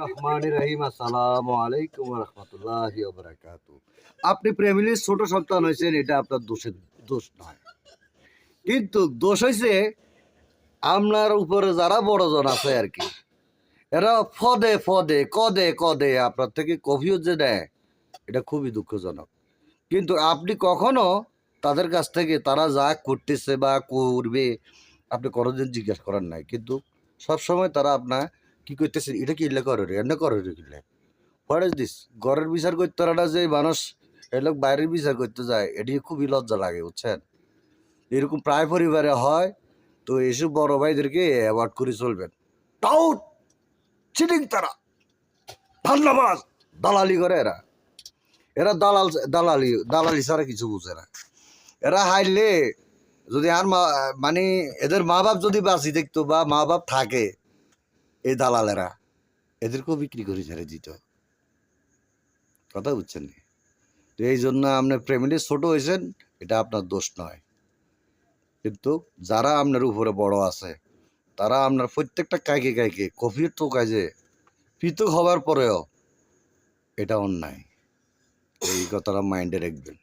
রহমানির রহিম আসসালামু আলাইকুম ওয়া রাহমাতুল্লাহি ওয়া বারাকাতুহু। আপনি ফ্যামিলির ছোট সন্তান হয়েছেন, এটা আপনার দোষ নয়, কিন্তু দোষ হয়েছে আপনার উপরে যারা বড়জন আছে আর কি, এরা ফদে ফদে কদে কদে আপনার থেকে কফিও যে দেয়, এটা খুবই দুঃখজনক। কিন্তু আপনি কখনো তাদের কাছ থেকে তারা যা করতেছে বা করবে আপনি কোনোদিন জিজ্ঞাসা করেন নাই, কিন্তু সবসময় তারা আপনার কি করতেছে, এটা কিনলে করে রে, এনে করে রে কিনলে, হোয়াট ইজ দিস? ঘরের বিচার করতে পারে না যে মানুষ এ লোক বাইরের বিচার করতে যায়, এটি খুবই লজ্জা লাগে, বুঝছেন? এরকম প্রায় পরিবারে হয়। তো এসব বড় ভাইদেরকে অ্যাভয়েড করে চলবেন। টাউট চিটিং, তারা ধান্দাবাজ, দালালি করে এরা। এরা দালালি ছাড়া কিছু বুঝে না। এরা হাইলে যদি আর মানে এদের মা বাপ যদি বাঁচি দেখতো বা মা বাপ থাকে, এই দালালেরা এদেরকেও বিক্রি করে ছেড়ে দিত। কথা বুঝছেন? তো এই জন্য আপনার ফ্যামিলি ছোট হয়েছেন, এটা আপনার দোষ নয়, কিন্তু যারা আপনার উপরে বড় আছে তারা আপনার প্রত্যেকটা কাইকে কাইকে কফির তো কাজে পৃথক হবার পরেও এটা অন্যায়। এই কথাটা মাইন্ডে রাখবেন।